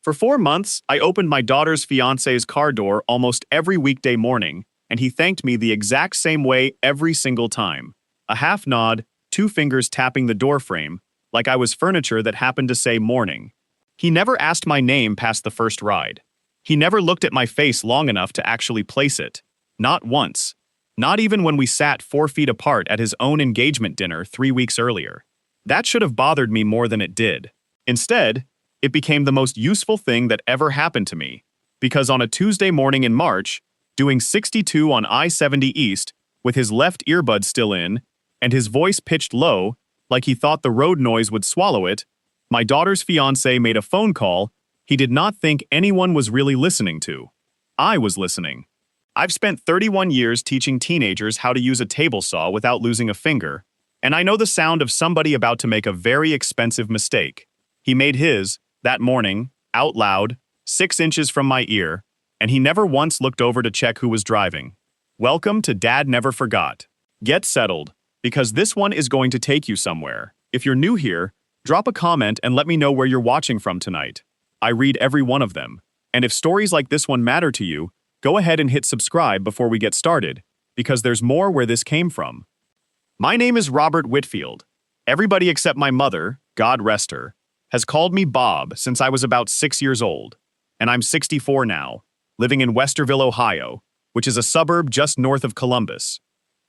For 4 months, I opened my daughter's fiance's car door almost every weekday morning, and he thanked me the exact same way every single time. A half nod, two fingers tapping the door frame, like I was furniture that happened to say morning. He never asked my name past the first ride. He never looked at my face long enough to actually place it. Not once. Not even when we sat 4 feet apart at his own engagement dinner 3 weeks earlier. That should have bothered me more than it did. Instead, it became the most useful thing that ever happened to me, because on a Tuesday morning in March, doing 62 on I-70 East, with his left earbud still in, and his voice pitched low, like he thought the road noise would swallow it, my daughter's fiancé made a phone call he did not think anyone was really listening to. I was listening. I've spent 31 years teaching teenagers how to use a table saw without losing a finger, and I know the sound of somebody about to make a very expensive mistake. He made his, that morning, out loud, 6 inches from my ear, and he never once looked over to check who was driving. Welcome to Dad Never Forgot. Get settled, because this one is going to take you somewhere. If you're new here, drop a comment and let me know where you're watching from tonight. I read every one of them, and if stories like this one matter to you, go ahead and hit subscribe before we get started, because there's more where this came from. My name is Robert Whitfield. Everybody except my mother, God rest her, has called me Bob since I was about 6 years old, and I'm 64 now, living in Westerville, Ohio, which is a suburb just north of Columbus.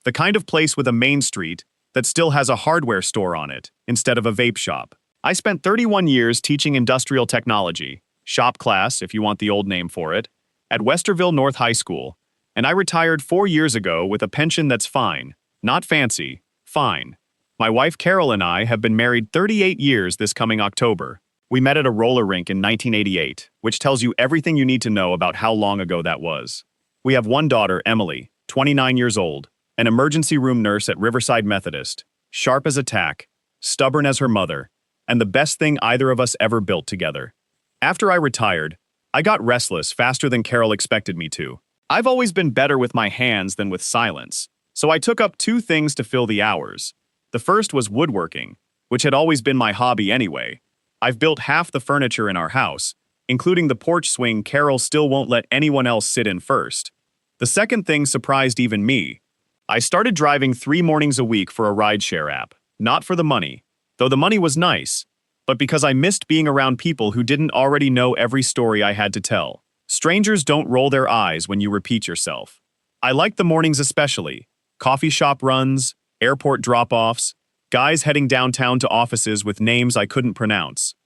The kind of place with a main street that still has a hardware store on it instead of a vape shop. I spent 31 years teaching industrial technology, shop class if you want the old name for it, at Westerville North High School, and I retired 4 years ago with a pension that's fine, not fancy, fine. My wife Carol and I have been married 38 years this coming October. We met at a roller rink in 1988, which tells you everything you need to know about how long ago that was. We have one daughter, Emily, 29 years old, an emergency room nurse at Riverside Methodist, sharp as a tack, stubborn as her mother, and the best thing either of us ever built together. After I retired, I got restless faster than Carol expected me to. I've always been better with my hands than with silence, so I took up 2 things to fill the hours. The first was woodworking, which had always been my hobby anyway. I've built half the furniture in our house, including the porch swing Carol still won't let anyone else sit in first. The second thing surprised even me. I started driving 3 mornings a week for a rideshare app, not for the money, though the money was nice, but because I missed being around people who didn't already know every story I had to tell. Strangers don't roll their eyes when you repeat yourself. I liked the mornings especially. Coffee shop runs, airport drop-offs, guys heading downtown to offices with names I couldn't pronounce.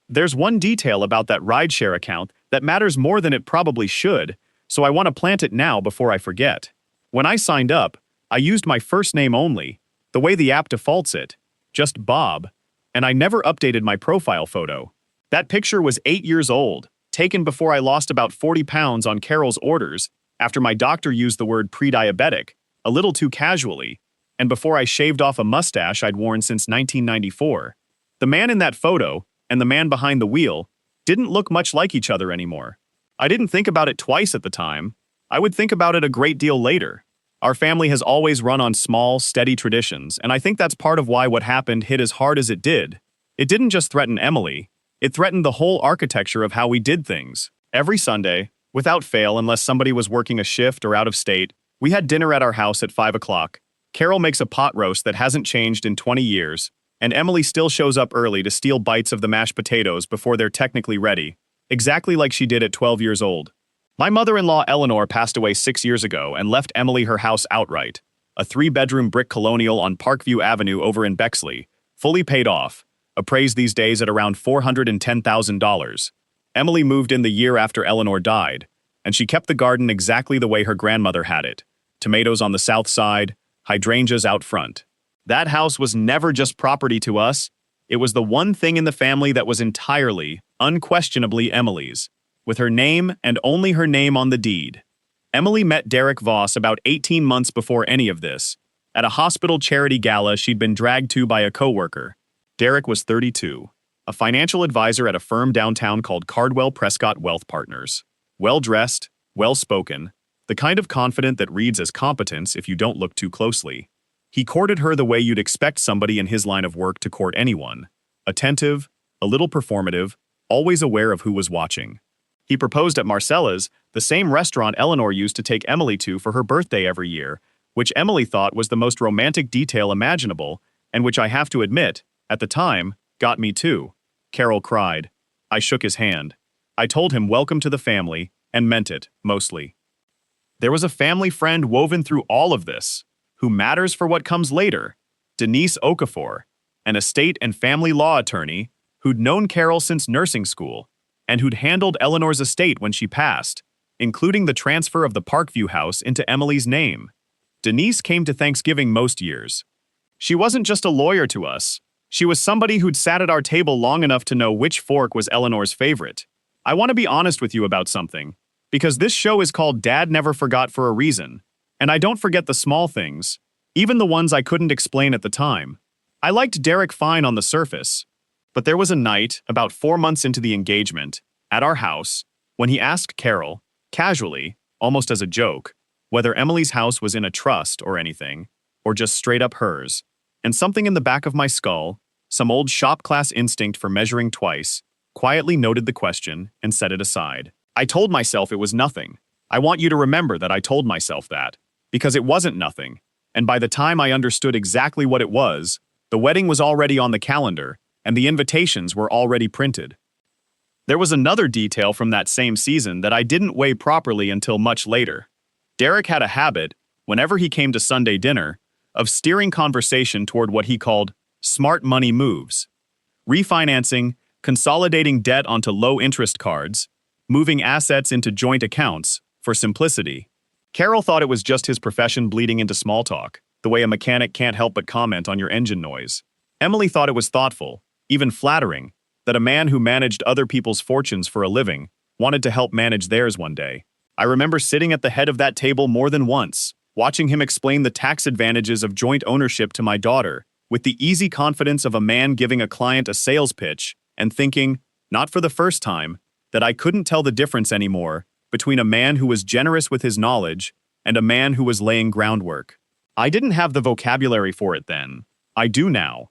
There's one detail about that rideshare account that matters more than it probably should, so I want to plant it now before I forget. When I signed up, I used my first name only, the way the app defaults it, just Bob, and I never updated my profile photo. That picture was 8 years old, taken before I lost about 40 pounds on Carol's orders after my doctor used the word pre-diabetic, a little too casually, and before I shaved off a mustache I'd worn since 1994. The man in that photo, and the man behind the wheel, didn't look much like each other anymore. I didn't think about it twice at the time. I would think about it a great deal later. Our family has always run on small, steady traditions, and I think that's part of why what happened hit as hard as it did. It didn't just threaten Emily, it threatened the whole architecture of how we did things. Every Sunday, without fail unless somebody was working a shift or out of state, we had dinner at our house at 5 o'clock. Carol makes a pot roast that hasn't changed in 20 years, and Emily still shows up early to steal bites of the mashed potatoes before they're technically ready, exactly like she did at 12 years old. My mother-in-law Eleanor passed away 6 years ago and left Emily her house outright, a 3-bedroom brick colonial on Parkview Avenue over in Bexley, fully paid off, appraised these days at around $410,000. Emily moved in the year after Eleanor died, and she kept the garden exactly the way her grandmother had it, tomatoes on the south side, hydrangeas out front. That house was never just property to us, it was the one thing in the family that was entirely, unquestionably Emily's, with her name and only her name on the deed. Emily met Derek Voss about 18 months before any of this, at a hospital charity gala she'd been dragged to by a coworker. Derek was 32, a financial advisor at a firm downtown called Cardwell Prescott Wealth Partners. Well-dressed, well-spoken, the kind of confident that reads as competence if you don't look too closely. He courted her the way you'd expect somebody in his line of work to court anyone. Attentive, a little performative, always aware of who was watching. He proposed at Marcella's, the same restaurant Eleanor used to take Emily to for her birthday every year, which Emily thought was the most romantic detail imaginable, and which I have to admit, at the time, got me too. Carol cried. I shook his hand. I told him welcome to the family, and meant it, mostly. There was a family friend woven through all of this, who matters for what comes later, Denise Okafor, an estate and family law attorney who'd known Carol since nursing school, and who'd handled Eleanor's estate when she passed, including the transfer of the Parkview house into Emily's name. Denise came to Thanksgiving most years. She wasn't just a lawyer to us. She was somebody who'd sat at our table long enough to know which fork was Eleanor's favorite. I want to be honest with you about something, because this show is called Dad Never Forgot for a reason, and I don't forget the small things, even the ones I couldn't explain at the time. I liked Derek fine on the surface, but there was a night, about 4 months into the engagement, at our house, when he asked Carol, casually, almost as a joke, whether Emily's house was in a trust or anything, or just straight up hers, and something in the back of my skull, some old shop class instinct for measuring twice, quietly noted the question and set it aside. I told myself it was nothing. I want you to remember that I told myself that, because it wasn't nothing, and by the time I understood exactly what it was, the wedding was already on the calendar, and the invitations were already printed. There was another detail from that same season that I didn't weigh properly until much later. Derek had a habit, whenever he came to Sunday dinner, of steering conversation toward what he called smart money moves. Refinancing, consolidating debt onto low-interest cards, moving assets into joint accounts, for simplicity. Carol thought it was just his profession bleeding into small talk, the way a mechanic can't help but comment on your engine noise. Emily thought it was thoughtful, even flattering, that a man who managed other people's fortunes for a living wanted to help manage theirs one day. I remember sitting at the head of that table more than once, watching him explain the tax advantages of joint ownership to my daughter, with the easy confidence of a man giving a client a sales pitch, and thinking, not for the first time, that I couldn't tell the difference anymore between a man who was generous with his knowledge and a man who was laying groundwork. I didn't have the vocabulary for it then. I do now.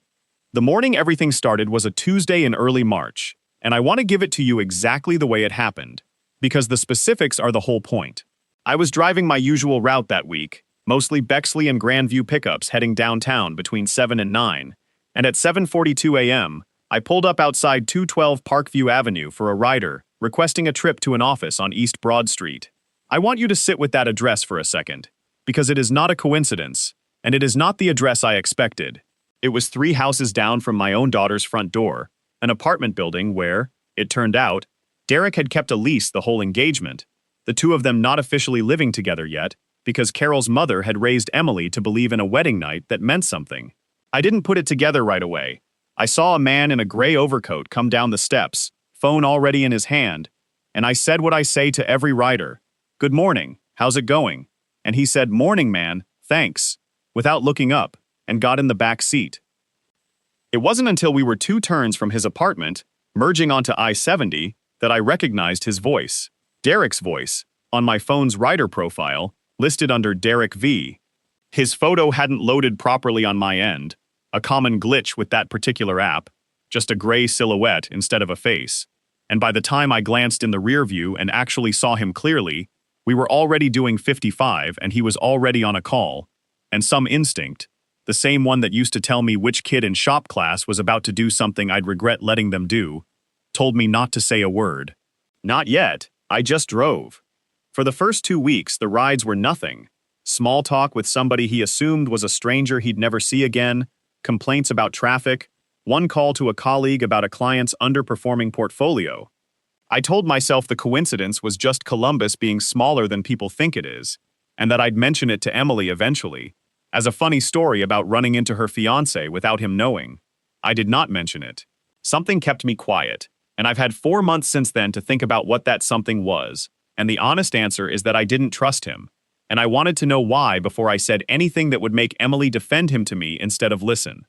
The morning everything started was a Tuesday in early March, and I want to give it to you exactly the way it happened, because the specifics are the whole point. I was driving my usual route that week, mostly Bexley and Grandview pickups heading downtown between 7 and 9, and at 7:42 a.m., I pulled up outside 212 Parkview Avenue for a rider, requesting a trip to an office on East Broad Street. I want you to sit with that address for a second, because it is not a coincidence, and it is not the address I expected. It was 3 houses down from my own daughter's front door, an apartment building where, it turned out, Derek had kept a lease the whole engagement, the two of them not officially living together yet, because Carol's mother had raised Emily to believe in a wedding night that meant something. I didn't put it together right away. I saw a man in a gray overcoat come down the steps, phone already in his hand, and I said what I say to every rider. Good morning, how's it going? And he said, morning, man, thanks, without looking up, and got in the back seat. It wasn't until we were 2 turns from his apartment, merging onto I-70, that I recognized his voice. Derek's voice, on my phone's rider profile, listed under Derek V. His photo hadn't loaded properly on my end, a common glitch with that particular app, just a gray silhouette instead of a face. And by the time I glanced in the rear view and actually saw him clearly, we were already doing 55 and he was already on a call, and some instinct, the same one that used to tell me which kid in shop class was about to do something I'd regret letting them do, told me not to say a word. Not yet, I just drove. For the first 2 weeks, the rides were nothing. Small talk with somebody he assumed was a stranger he'd never see again, complaints about traffic, one call to a colleague about a client's underperforming portfolio. I told myself the coincidence was just Columbus being smaller than people think it is, and that I'd mention it to Emily eventually, as a funny story about running into her fiancé without him knowing. I did not mention it. Something kept me quiet, and I've had 4 months since then to think about what that something was, and the honest answer is that I didn't trust him, and I wanted to know why before I said anything that would make Emily defend him to me instead of listen.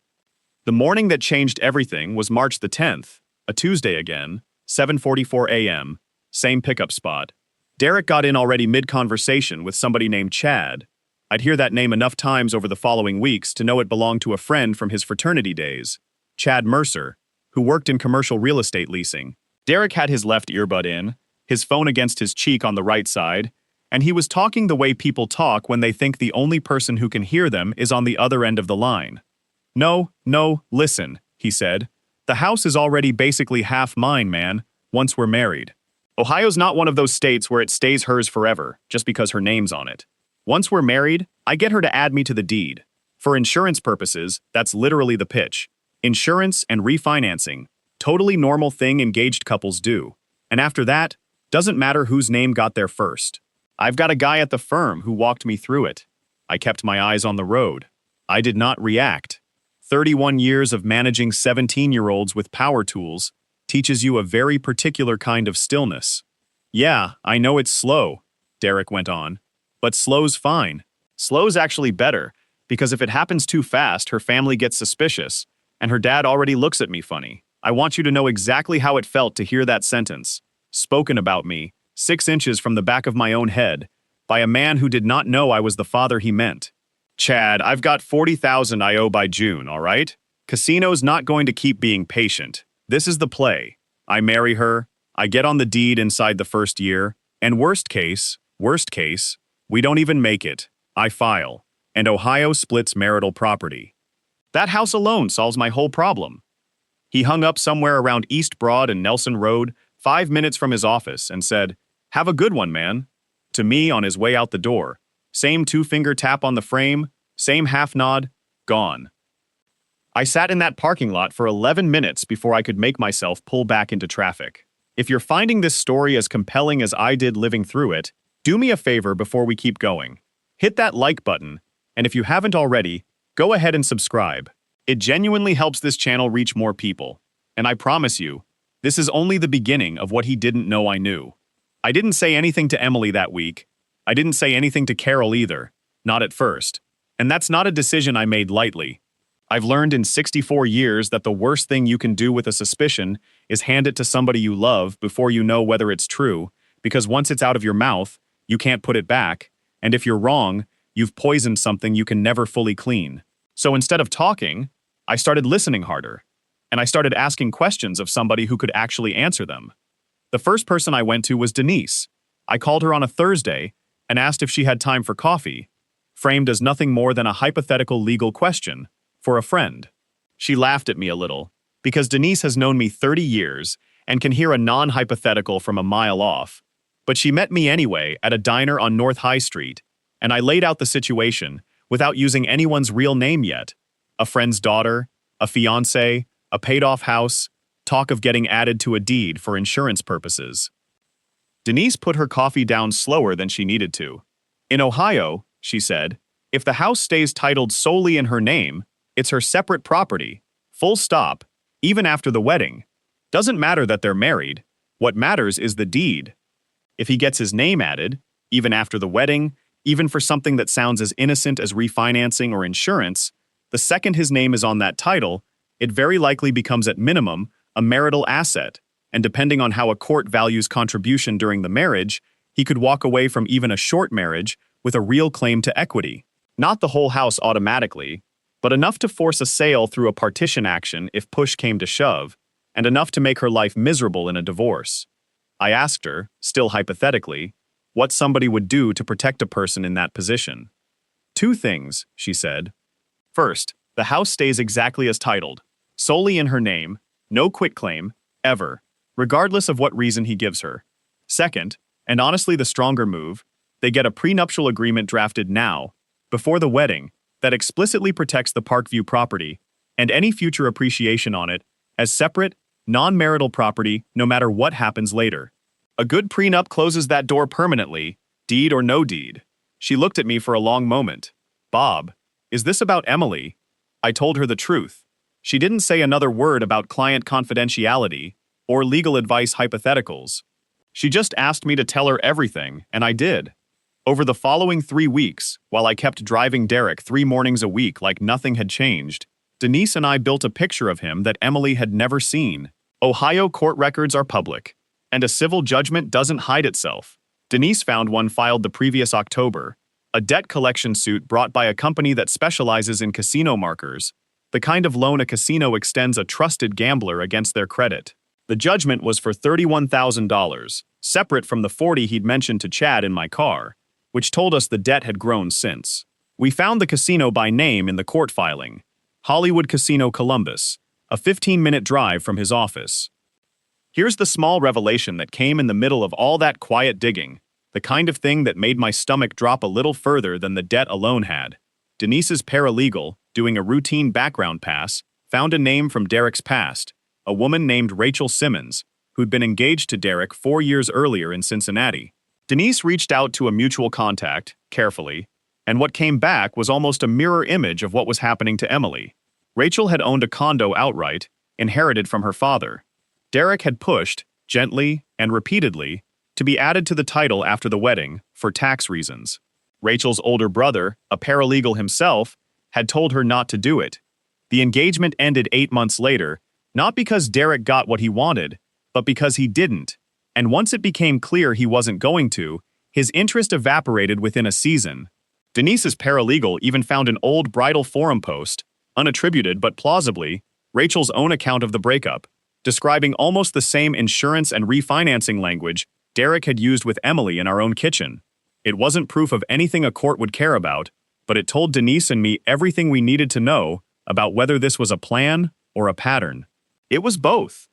The morning that changed everything was March the 10th, a Tuesday again, 7:44 a.m., same pickup spot. Derek got in already mid-conversation with somebody named Chad. I'd hear that name enough times over the following weeks to know it belonged to a friend from his fraternity days, Chad Mercer, who worked in commercial real estate leasing. Derek had his left earbud in, his phone against his cheek on the right side, and he was talking the way people talk when they think the only person who can hear them is on the other end of the line. No, listen, he said. The house is already basically half mine, man, once we're married. Ohio's not one of those states where it stays hers forever, just because her name's on it. Once we're married, I get her to add me to the deed. For insurance purposes, that's literally the pitch. Insurance and refinancing. Totally normal thing engaged couples do. And after that, doesn't matter whose name got there first. I've got a guy at the firm who walked me through it. I kept my eyes on the road. I did not react. 31 years of managing 17-year-olds with power tools teaches you a very particular kind of stillness. Yeah, I know it's slow, Derek went on. But slow's fine. Slow's actually better, because if it happens too fast, her family gets suspicious, and her dad already looks at me funny. I want you to know exactly how it felt to hear that sentence, spoken about me, 6 inches from the back of my own head, by a man who did not know I was the father he meant. Chad, I've got $40,000 I owe by June, all right? Casino's not going to keep being patient. This is the play. I marry her, I get on the deed inside the first year, and worst case, we don't even make it. I file, and Ohio splits marital property. That house alone solves my whole problem. He hung up somewhere around East Broad and Nelson Road, 5 minutes from his office, and said, "Have a good one, man." To me on his way out the door. Same 2-finger tap on the frame, same half nod, gone. I sat in that parking lot for 11 minutes before I could make myself pull back into traffic. If you're finding this story as compelling as I did living through it, do me a favor before we keep going. Hit that like button, and if you haven't already, go ahead and subscribe. It genuinely helps this channel reach more people. And I promise you, this is only the beginning of what he didn't know I knew. I didn't say anything to Emily that week. I didn't say anything to Carol either. Not at first. And that's not a decision I made lightly. I've learned in 64 years that the worst thing you can do with a suspicion is hand it to somebody you love before you know whether it's true, because once it's out of your mouth, you can't put it back, and if you're wrong, you've poisoned something you can never fully clean. So instead of talking, I started listening harder, and I started asking questions of somebody who could actually answer them. The first person I went to was Denise. I called her on a Thursday and asked if she had time for coffee, framed as nothing more than a hypothetical legal question for a friend. She laughed at me a little, because Denise has known me 30 years and can hear a non-hypothetical from a mile off. But she met me anyway at a diner on North High Street, and I laid out the situation without using anyone's real name yet. A friend's daughter, a fiancé, a paid-off house, talk of getting added to a deed for insurance purposes. Denise put her coffee down slower than she needed to. In Ohio, she said, if the house stays titled solely in her name, it's her separate property, full stop, even after the wedding. Doesn't matter that they're married. What matters is the deed. If he gets his name added, even after the wedding, even for something that sounds as innocent as refinancing or insurance, the second his name is on that title, it very likely becomes at minimum a marital asset, and depending on how a court values contribution during the marriage, he could walk away from even a short marriage with a real claim to equity. Not the whole house automatically, but enough to force a sale through a partition action if push came to shove, and enough to make her life miserable in a divorce. I asked her, still hypothetically, what somebody would do to protect a person in that position. 2 things, she said. First, the house stays exactly as titled, solely in her name, no quitclaim, ever, regardless of what reason he gives her. Second, and honestly the stronger move, they get a prenuptial agreement drafted now, before the wedding, that explicitly protects the Parkview property and any future appreciation on it as separate, non-marital property no matter what happens later. A good prenup closes that door permanently, deed or no deed. She looked at me for a long moment. Bob, is this about Emily? I told her the truth. She didn't say another word about client confidentiality or legal advice hypotheticals. She just asked me to tell her everything, and I did. Over the following 3 weeks, while I kept driving Derek 3 mornings a week like nothing had changed, Denise and I built a picture of him that Emily had never seen. Ohio court records are public, and a civil judgment doesn't hide itself. Denise found one filed the previous October, a debt collection suit brought by a company that specializes in casino markers, the kind of loan a casino extends a trusted gambler against their credit. The judgment was for $31,000, separate from the 40 he'd mentioned to Chad in my car, which told us the debt had grown since. We found the casino by name in the court filing, Hollywood Casino Columbus, a 15-minute drive from his office. Here's the small revelation that came in the middle of all that quiet digging, the kind of thing that made my stomach drop a little further than the debt alone had. Denise's paralegal, doing a routine background pass, found a name from Derek's past, a woman named Rachel Simmons, who'd been engaged to Derek 4 years earlier in Cincinnati. Denise reached out to a mutual contact, carefully, and what came back was almost a mirror image of what was happening to Emily. Rachel had owned a condo outright, inherited from her father. Derek had pushed, gently and repeatedly, to be added to the title after the wedding, for tax reasons. Rachel's older brother, a paralegal himself, had told her not to do it. The engagement ended 8 months later, not because Derek got what he wanted, but because he didn't. And once it became clear he wasn't going to, his interest evaporated within a season. Denise's paralegal even found an old bridal forum post, unattributed but plausibly, Rachel's own account of the breakup, describing almost the same insurance and refinancing language Derek had used with Emily in our own kitchen. It wasn't proof of anything a court would care about, but it told Denise and me everything we needed to know about whether this was a plan or a pattern. It was both.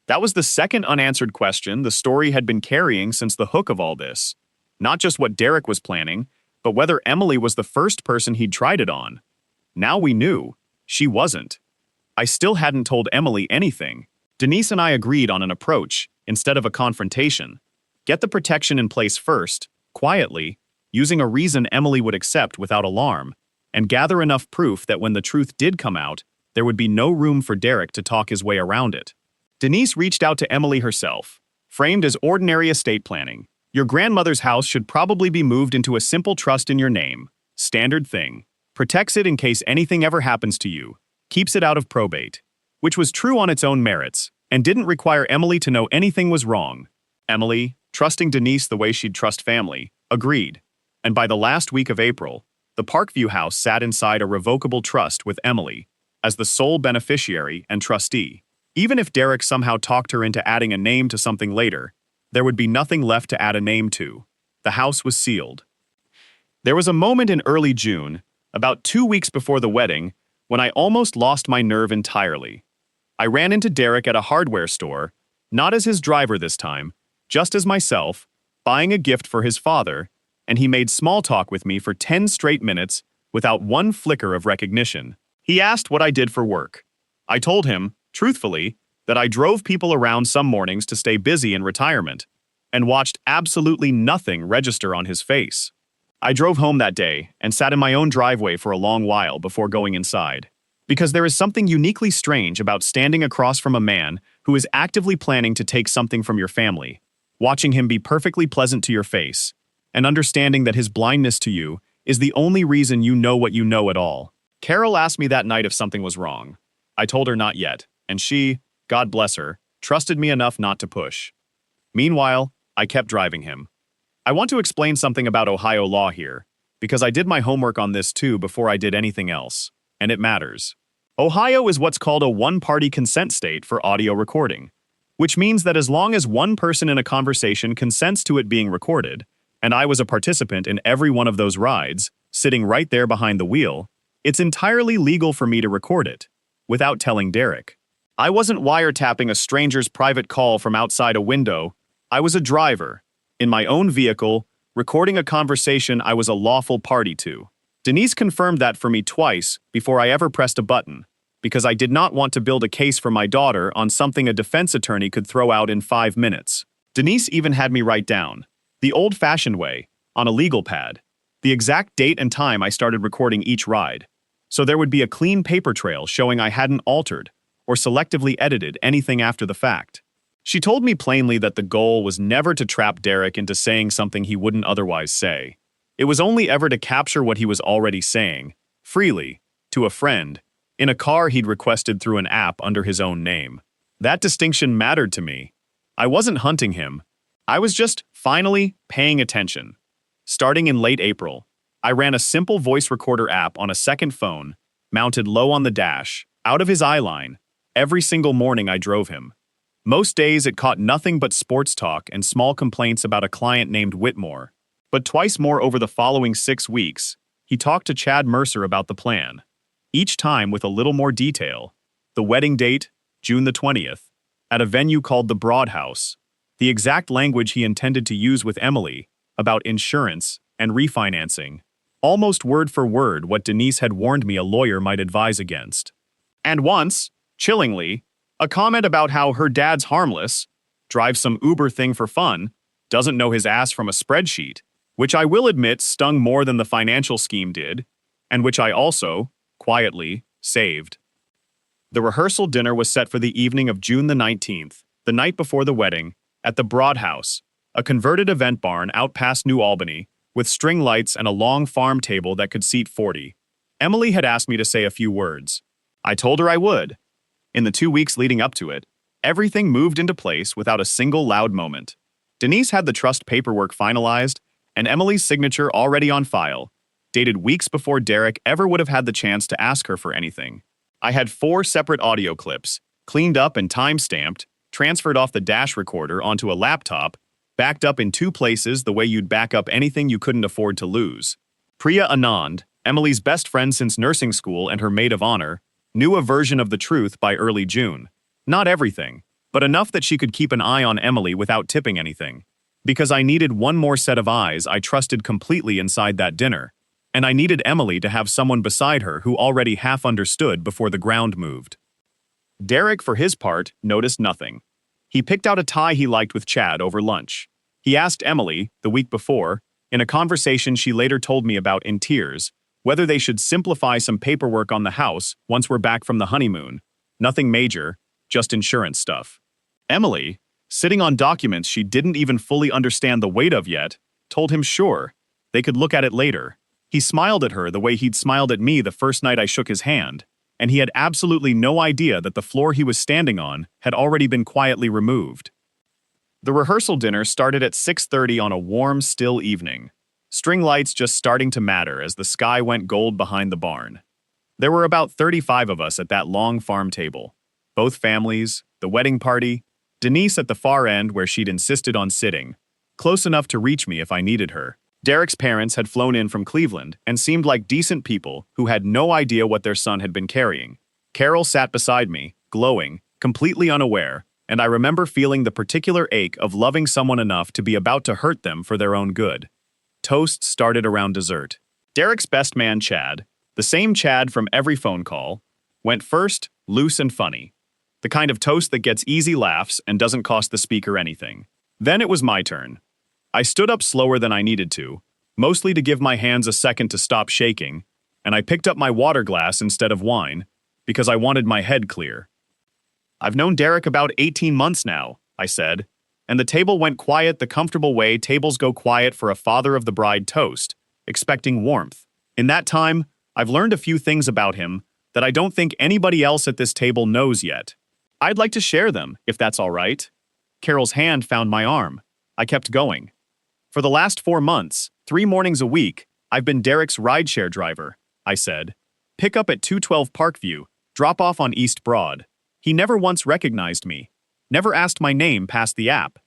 That was the second unanswered question the story had been carrying since the hook of all this. Not just what Derek was planning, but whether Emily was the first person he'd tried it on. Now we knew. She wasn't. I still hadn't told Emily anything. Denise and I agreed on an approach, instead of a confrontation. Get the protection in place first, quietly, using a reason Emily would accept without alarm, and gather enough proof that when the truth did come out, there would be no room for Derek to talk his way around it. Denise reached out to Emily herself, framed as ordinary estate planning. Your grandmother's house should probably be moved into a simple trust in your name. Standard thing. Protects it in case anything ever happens to you. Keeps it out of probate. Which was true on its own merits, and didn't require Emily to know anything was wrong. Emily, trusting Denise the way she'd trust family, agreed. And by the last week of April, the Parkview house sat inside a revocable trust with Emily, as the sole beneficiary and trustee. Even if Derek somehow talked her into adding a name to something later, there would be nothing left to add a name to. The house was sealed. There was a moment in early June, about 2 weeks before the wedding, when I almost lost my nerve entirely. I ran into Derek at a hardware store, not as his driver this time, just as myself, buying a gift for his father, and he made small talk with me for 10 straight minutes without one flicker of recognition. He asked what I did for work. I told him, truthfully, that I drove people around some mornings to stay busy in retirement, and watched absolutely nothing register on his face. I drove home that day and sat in my own driveway for a long while before going inside. Because there is something uniquely strange about standing across from a man who is actively planning to take something from your family, watching him be perfectly pleasant to your face, and understanding that his blindness to you is the only reason you know what you know at all. Carol asked me that night if something was wrong. I told her not yet, and she, God bless her, trusted me enough not to push. Meanwhile, I kept driving him. I want to explain something about Ohio law here, because I did my homework on this too before I did anything else, and it matters. Ohio is what's called a one-party consent state for audio recording, which means that as long as one person in a conversation consents to it being recorded, and I was a participant in every one of those rides, sitting right there behind the wheel, it's entirely legal for me to record it, without telling Derek. I wasn't wiretapping a stranger's private call from outside a window. I was a driver, in my own vehicle, recording a conversation I was a lawful party to. Denise confirmed that for me twice before I ever pressed a button, because I did not want to build a case for my daughter on something a defense attorney could throw out in 5 minutes. Denise even had me write down, the old-fashioned way, on a legal pad, the exact date and time I started recording each ride, so there would be a clean paper trail showing I hadn't altered or selectively edited anything after the fact. She told me plainly that the goal was never to trap Derek into saying something he wouldn't otherwise say. It was only ever to capture what he was already saying, freely, to a friend, in a car he'd requested through an app under his own name. That distinction mattered to me. I wasn't hunting him. I was just, finally, paying attention. Starting in late April, I ran a simple voice recorder app on a second phone, mounted low on the dash, out of his eye line, every single morning I drove him. Most days it caught nothing but sports talk and small complaints about a client named Whitmore. But twice more over the following 6 weeks, he talked to Chad Mercer about the plan. Each time with a little more detail. The wedding date, June the 20th, at a venue called the Broad House. The exact language he intended to use with Emily, about insurance and refinancing. Almost word for word what Denise had warned me a lawyer might advise against. And once, chillingly, a comment about how her dad's harmless, drives some Uber thing for fun, doesn't know his ass from a spreadsheet, which I will admit stung more than the financial scheme did, and which I also, quietly, saved. The rehearsal dinner was set for the evening of June the 19th, the night before the wedding, at the Broad House, a converted event barn out past New Albany, with string lights and a long farm table that could seat 40. Emily had asked me to say a few words. I told her I would. In the 2 weeks leading up to it, everything moved into place without a single loud moment. Denise had the trust paperwork finalized, and Emily's signature already on file, dated weeks before Derek ever would have had the chance to ask her for anything. I had 4 separate audio clips, cleaned up and time-stamped, transferred off the dash recorder onto a laptop, backed up in 2 places the way you'd back up anything you couldn't afford to lose. Priya Anand, Emily's best friend since nursing school and her maid of honor, knew a version of the truth by early June. Not everything, but enough that she could keep an eye on Emily without tipping anything. Because I needed one more set of eyes I trusted completely inside that dinner, and I needed Emily to have someone beside her who already half understood before the ground moved. Derek, for his part, noticed nothing. He picked out a tie he liked with Chad over lunch. He asked Emily, the week before, in a conversation she later told me about in tears, whether they should simplify some paperwork on the house once we're back from the honeymoon. Nothing major, just insurance stuff. Emily, sitting on documents she didn't even fully understand the weight of yet, told him sure, they could look at it later. He smiled at her the way he'd smiled at me the first night I shook his hand, and he had absolutely no idea that the floor he was standing on had already been quietly removed. The rehearsal dinner started at 6:30 on a warm, still evening. String lights just starting to matter as the sky went gold behind the barn. There were about 35 of us at that long farm table. Both families, the wedding party, Denise at the far end where she'd insisted on sitting, close enough to reach me if I needed her. Derek's parents had flown in from Cleveland and seemed like decent people who had no idea what their son had been carrying. Carol sat beside me, glowing, completely unaware, and I remember feeling the particular ache of loving someone enough to be about to hurt them for their own good. Toast started around dessert. Derek's best man, Chad, the same Chad from every phone call, went first, loose and funny. The kind of toast that gets easy laughs and doesn't cost the speaker anything. Then it was my turn. I stood up slower than I needed to, mostly to give my hands a second to stop shaking, and I picked up my water glass instead of wine, because I wanted my head clear. I've known Derek about 18 months now, I said, and the table went quiet the comfortable way tables go quiet for a father of the bride toast, expecting warmth. In that time, I've learned a few things about him that I don't think anybody else at this table knows yet. I'd like to share them, if that's all right. Carol's hand found my arm. I kept going. For the last 4 months, 3 mornings a week, I've been Derek's rideshare driver, I said. Pick up at 212 Parkview, drop off on East Broad. He never once recognized me. Never asked my name past the app.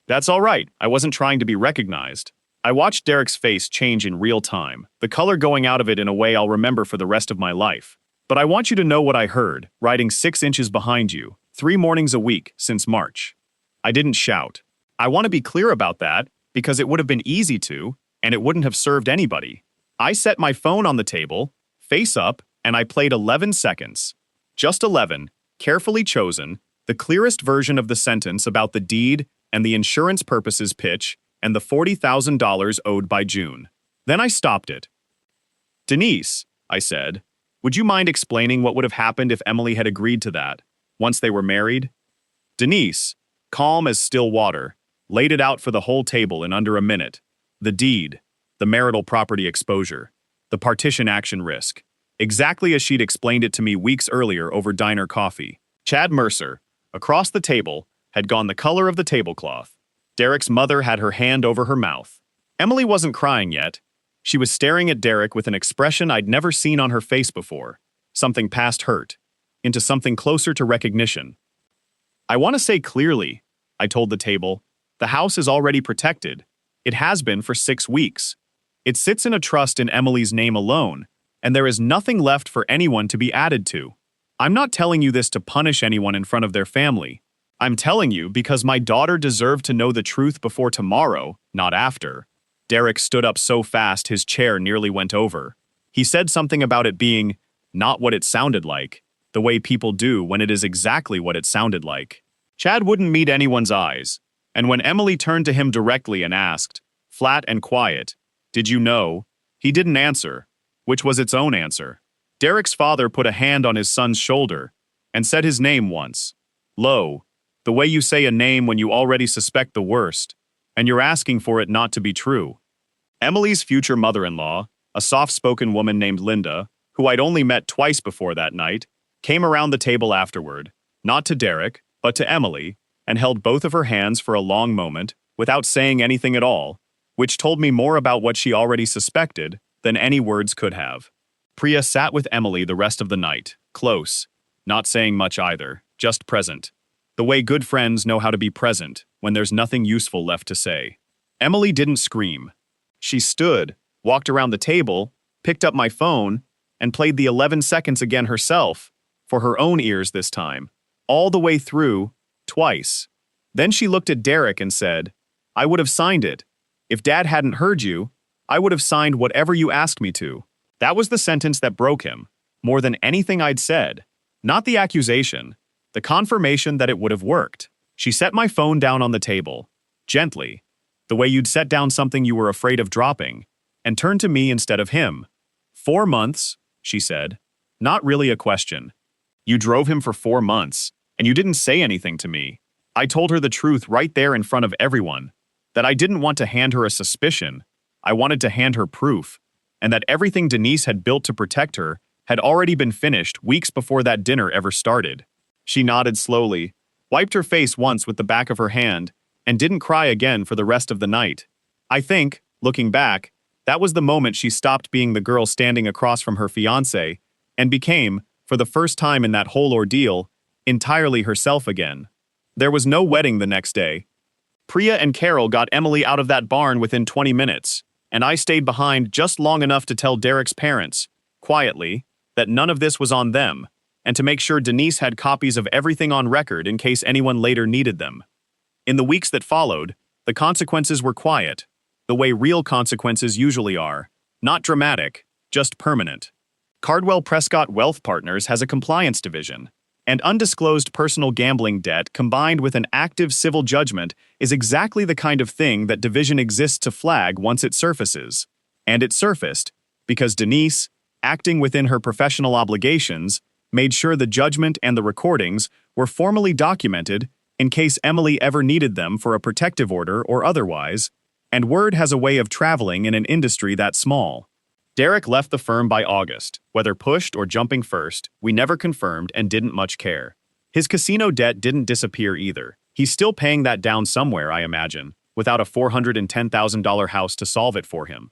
That's all right, I wasn't trying to be recognized. I watched Derek's face change in real time, the color going out of it in a way I'll remember for the rest of my life. But I want you to know what I heard, riding 6 inches behind you, 3 mornings a week since March. I didn't shout. I want to be clear about that, because it would have been easy to, and it wouldn't have served anybody. I set my phone on the table, face up, and I played 11 seconds. Just 11, carefully chosen, the clearest version of the sentence about the deed and the insurance purposes pitch and the $40,000 owed by June. Then I stopped it. Denise, I said, would you mind explaining what would have happened if Emily had agreed to that, once they were married? Denise, calm as still water, laid it out for the whole table in under a minute. The deed, the marital property exposure, the partition action risk, exactly as she'd explained it to me weeks earlier over diner coffee. Chad Mercer, across the table, had gone the color of the tablecloth. Derek's mother had her hand over her mouth. Emily wasn't crying yet. She was staring at Derek with an expression I'd never seen on her face before, something past hurt, into something closer to recognition. I want to say clearly, I told the table. The house is already protected. It has been for 6 weeks. It sits in a trust in Emily's name alone, and there is nothing left for anyone to be added to. I'm not telling you this to punish anyone in front of their family. I'm telling you because my daughter deserved to know the truth before tomorrow, not after. Derek stood up so fast his chair nearly went over. He said something about it being not what it sounded like, the way people do when it is exactly what it sounded like. Chad wouldn't meet anyone's eyes, and when Emily turned to him directly and asked, flat and quiet, "Did you know?" he didn't answer, which was its own answer. Derek's father put a hand on his son's shoulder and said his name once. Low, the way you say a name when you already suspect the worst, and you're asking for it not to be true. Emily's future mother-in-law, a soft-spoken woman named Linda, who I'd only met twice before that night, came around the table afterward, not to Derek, but to Emily, and held both of her hands for a long moment, without saying anything at all, which told me more about what she already suspected than any words could have. Priya sat with Emily the rest of the night, close, not saying much either, just present. The way good friends know how to be present when there's nothing useful left to say. Emily didn't scream. She stood, walked around the table, picked up my phone, and played the 11 seconds again herself, for her own ears this time, all the way through, twice. Then she looked at Derek and said, "I would have signed it. If Dad hadn't heard you, I would have signed whatever you asked me to." That was the sentence that broke him, more than anything I'd said. Not the accusation, the confirmation that it would have worked. She set my phone down on the table, gently, the way you'd set down something you were afraid of dropping, and turned to me instead of him. 4 months, she said. Not really a question. You drove him for 4 months, and you didn't say anything to me. I told her the truth right there in front of everyone, that I didn't want to hand her a suspicion. I wanted to hand her proof, and that everything Denise had built to protect her had already been finished weeks before that dinner ever started. She nodded slowly, wiped her face once with the back of her hand, and didn't cry again for the rest of the night. I think, looking back, that was the moment she stopped being the girl standing across from her fiancé and became, for the first time in that whole ordeal, entirely herself again. There was no wedding the next day. Priya and Carol got Emily out of that barn within 20 minutes, and I stayed behind just long enough to tell Derek's parents, quietly, that none of this was on them, and to make sure Denise had copies of everything on record in case anyone later needed them. In the weeks that followed, the consequences were quiet, the way real consequences usually are, not dramatic, just permanent. Cardwell Prescott Wealth Partners has a compliance division, and undisclosed personal gambling debt combined with an active civil judgment is exactly the kind of thing that division exists to flag once it surfaces. And it surfaced because Denise, acting within her professional obligations, made sure the judgment and the recordings were formally documented in case Emily ever needed them for a protective order or otherwise, and word has a way of traveling in an industry that small. Derek left the firm by August. Whether pushed or jumping first, we never confirmed and didn't much care. His casino debt didn't disappear either. He's still paying that down somewhere, I imagine, without a $410,000 house to solve it for him.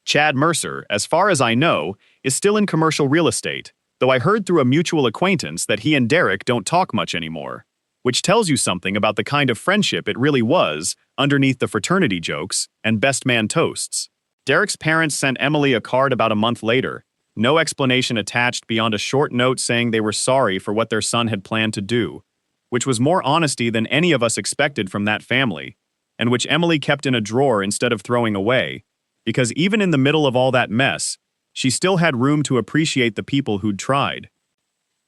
Chad Mercer, as far as I know, is still in commercial real estate, though I heard through a mutual acquaintance that he and Derek don't talk much anymore, which tells you something about the kind of friendship it really was underneath the fraternity jokes and best man toasts. Derek's parents sent Emily a card about a month later, no explanation attached beyond a short note saying they were sorry for what their son had planned to do, which was more honesty than any of us expected from that family, and which Emily kept in a drawer instead of throwing away, because even in the middle of all that mess, she still had room to appreciate the people who'd tried.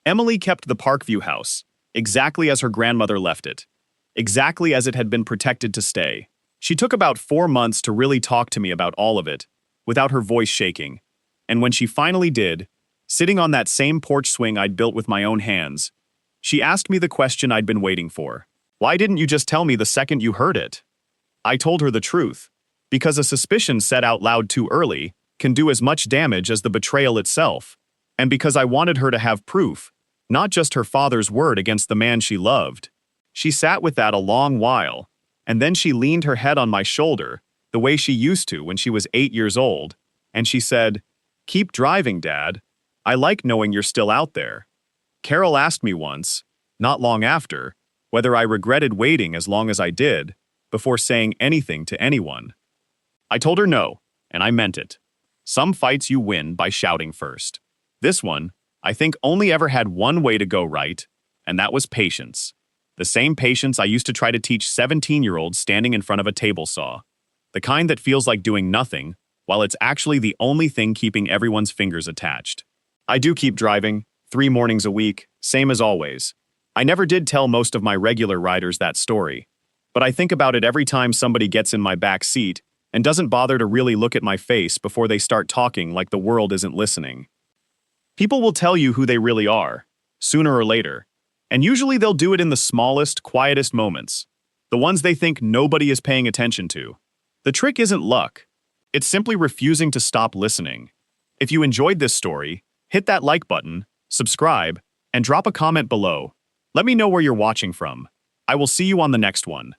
Emily kept the Parkview house, exactly as her grandmother left it, exactly as it had been protected to stay. She took about 4 months to really talk to me about all of it, without her voice shaking, and when she finally did, sitting on that same porch swing I'd built with my own hands, she asked me the question I'd been waiting for. Why didn't you just tell me the second you heard it? I told her the truth, because a suspicion said out loud too early can do as much damage as the betrayal itself, and because I wanted her to have proof, not just her father's word against the man she loved. She sat with that a long while, and then she leaned her head on my shoulder, the way she used to when she was 8 years old, and she said, "Keep driving, Dad. I like knowing you're still out there." Carol asked me once, not long after, whether I regretted waiting as long as I did before saying anything to anyone. I told her no, and I meant it. Some fights you win by shouting first. This one, I think, only ever had one way to go right, and that was patience. The same patience I used to try to teach 17-year-olds standing in front of a table saw. The kind that feels like doing nothing, while it's actually the only thing keeping everyone's fingers attached. I do keep driving, 3 mornings a week, same as always. I never did tell most of my regular riders that story, but I think about it every time somebody gets in my back seat and doesn't bother to really look at my face before they start talking like the world isn't listening. People will tell you who they really are, sooner or later, and usually they'll do it in the smallest, quietest moments, the ones they think nobody is paying attention to. The trick isn't luck. It's simply refusing to stop listening. If you enjoyed this story, hit that like button, subscribe, and drop a comment below. Let me know where you're watching from. I will see you on the next one.